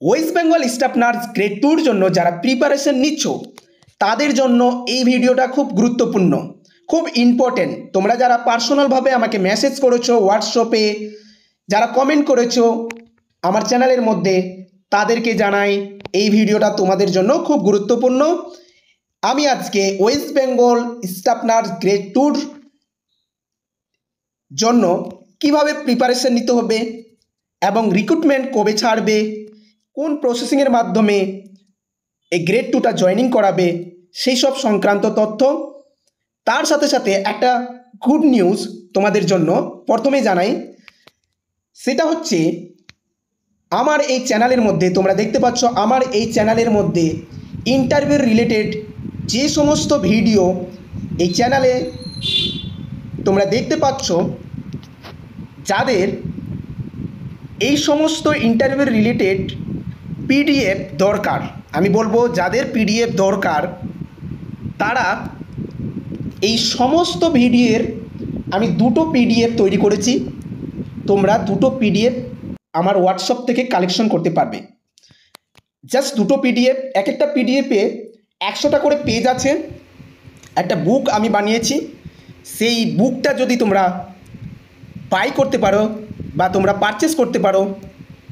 West Bengal staff nurse grade 2 এর জন্য যারা প্রিপারেশন নিচ্ছ তাদের জন্য এই ভিডিওটা খুব গুরুত্বপূর্ণ, খুব ইম্পর্টেন্ট। তোমরা যারা পার্সোনালভাবে আমাকে মেসেজ করেছো হোয়াটসঅ্যাপে, যারা কমেন্ট করেছো আমার চ্যানেলের মধ্যে, তাদেরকে জানাই এই ভিডিওটা তোমাদের জন্য খুব গুরুত্বপূর্ণ। আমি আজকে West Bengal staff nurse grade 2 এর জন্য কিভাবে প্রিপারেশন নিতে হবে এবং রিক্রুটমেন্ট কবে ছাড়বে, কোন প্রসেসিংয়ের মাধ্যমে এই গ্রেড 2টা জয়েনিং করাবে, সেই সব সংক্রান্ত তথ্য, তার সাথে সাথে একটা গুড নিউজ তোমাদের জন্য প্রথমে জানাই। সেটা হচ্ছে আমার এই চ্যানেলের মধ্যে তোমরা দেখতে পাচ্ছ, আমার এই চ্যানেলের মধ্যে ইন্টারভিউ রিলেটেড যে সমস্ত ভিডিও এই চ্যানেলে তোমরা দেখতে পাচ্ছ, যাদের এই সমস্ত ইন্টারভিউ রিলেটেড পিডিএফ দরকার, আমি বলবো যাদের পিডিএফ দরকার তারা এই সমস্ত ভিডিওর আমি দুটো পিডিএফ তৈরি করেছি। তোমরা দুটো পিডিএফ আমার হোয়াটসঅ্যাপ থেকে কালেকশন করতে পারবে। জাস্ট দুটো পিডিএফ, এক একটা পিডিএফে 100টা করে পেজ আছে। একটা বুক আমি বানিয়েছি, সেই বুকটা যদি তোমরা বাই করতে পারো বা তোমরা পারচেস করতে পারো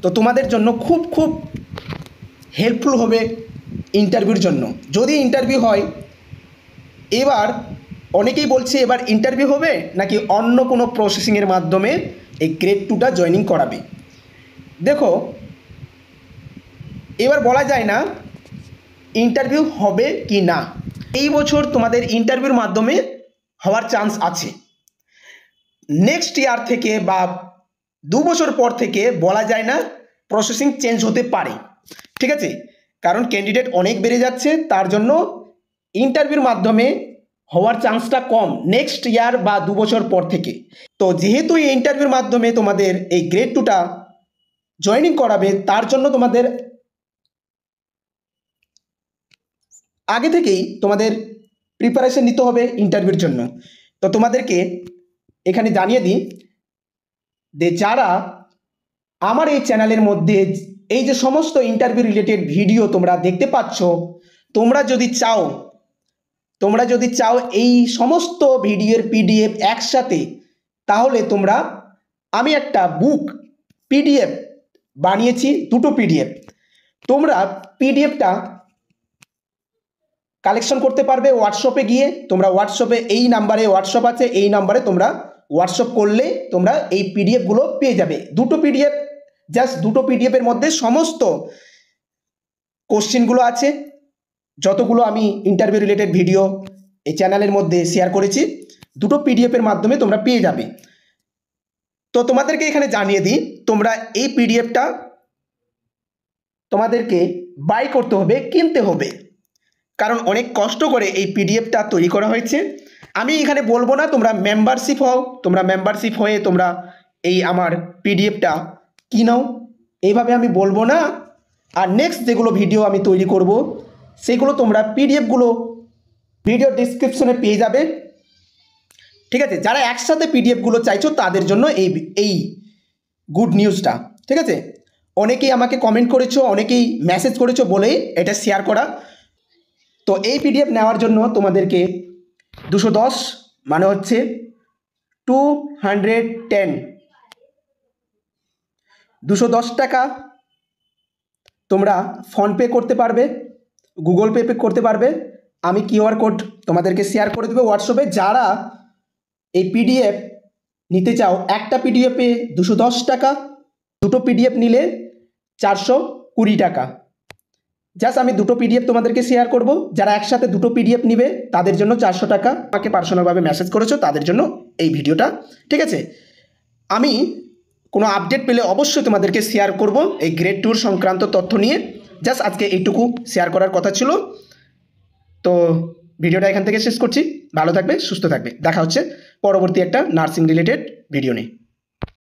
তো তোমাদের জন্য খুব খুব হেল্পফুল হবে ইন্টারভিউর জন্য। যদি ইন্টারভিউ হয়, এবার অনেকেই বলছে এবার ইন্টারভিউ হবে নাকি অন্য কোনো প্রসেসিংয়ের মাধ্যমে এই গ্রেড 2টা জয়েনিং করাবে। দেখো, এবার বলা যায় না ইন্টারভিউ হবে কি না। এই বছর তোমাদের ইন্টারভিউর মাধ্যমে হওয়ার চান্স আছে। নেক্সট ইয়ার থেকে বা 2 বছর পর থেকে বলা যায় না, প্রসেসিং চেঞ্জ হতে পারে, ঠিক আছে? কারণ ক্যান্ডিডেট অনেক বেড়ে যাচ্ছে, তার জন্য ইন্টারভিউর মাধ্যমে হওয়ার চান্সটা কম নেক্সট ইয়ার বা 2 বছর পর থেকে। তো যেহেতু এই ইন্টারভিউর মাধ্যমে তোমাদের এই গ্রেড 2টা জয়েনিং করাবে, তার জন্য তোমাদের আগে থেকেই তোমাদের প্রিপারেশন নিতে হবে ইন্টারভিউর জন্য। তো তোমাদেরকে এখানে জানিয়ে দিই যে যারা আমার এই চ্যানেলের মধ্যে এই যে সমস্ত ইন্টারভিউ রিলেটেড ভিডিও তোমরা দেখতে পাচ্ছ, তোমরা যদি চাও এই সমস্ত ভিডিওর পিডিএফ একসাথে, তাহলে আমি একটা বুক পিডিএফ বানিয়েছি, দুটো পিডিএফ। তোমরা পিডিএফটা কালেকশন করতে পারবে হোয়াটসঅ্যাপে গিয়ে। তোমরা হোয়াটসঅ্যাপে এই নাম্বারে হোয়াটসঅ্যাপ আছে, এই নাম্বারে তোমরা হোয়াটসঅ্যাপ করলে তোমরা এই পিডিএফগুলো পেয়ে যাবে। দুটো পিডিএফ, জাস্ট দুটো পিডিএফের মধ্যে সমস্ত কোশ্চেনগুলো আছে, যতগুলো আমি ইন্টারভিউ রিলেটেড ভিডিও এই চ্যানেলের মধ্যে শেয়ার করেছি, দুটো পিডিএফের মাধ্যমে তোমরা পেয়ে যাবে। তো তোমাদেরকে এখানে জানিয়ে দিই, তোমরা এই পিডিএফটা তোমাদেরকে বাই করতে হবে, কিনতে হবে, কারণ অনেক কষ্ট করে এই পিডিএফটা তৈরি করা হয়েছে। আমি এখানে বলবো না তোমরা মেম্বারশিপ হও, তোমরা মেম্বারশিপ হয়ে তোমরা এই আমার পিডিএফটা কিনাও, এইভাবে আমি বলবো না। আর নেক্সট যেগুলো ভিডিও আমি তৈরি করব সেগুলো তোমরা পিডিএফগুলো ভিডিও ডিসক্রিপশনে পেয়ে যাবে, ঠিক আছে? যারা একসাথে পিডিএফগুলো চাইছো তাদের জন্য এই গুড নিউজটা, ঠিক আছে? অনেকেই আমাকে কমেন্ট করেছো, অনেকেই মেসেজ করেছো বলেই এটা শেয়ার করা। তো এই পিডিএফ নেওয়ার জন্য তোমাদেরকে 210 মানে হচ্ছে 210 টাকা তোমরা ফোনপে করতে পারবে, গুগল পে করতে পারবে। আমি কিউআর কোড তোমাদেরকে শেয়ার করে দেবো হোয়াটসঅ্যাপে। যারা এই পিডিএফ নিতে চাও, একটা পিডিএফে 210 টাকা, দুটো পিডিএফ নিলে 420 টাকা। জাস্ট আমি দুটো পিডিএফ তোমাদেরকে শেয়ার করব। যারা একসাথে দুটো পিডিএফ নিবে তাদের জন্য 400 টাকা। আমাকে পার্সোনালভাবে মেসেজ করেছো তাদের জন্য এই ভিডিওটা, ঠিক আছে? আমি কোনো আপডেট পেলে অবশ্যই তোমাদেরকে শেয়ার করব এই গ্রেড 2 সংক্রান্ত তথ্য নিয়ে। জাস্ট আজকে এইটুকু শেয়ার করার কথা ছিল। তো ভিডিওটা এখান থেকে শেষ করছি। ভালো থাকবে, সুস্থ থাকবে। দেখা হচ্ছে পরবর্তী একটা নার্সিং রিলেটেড ভিডিও নিয়ে।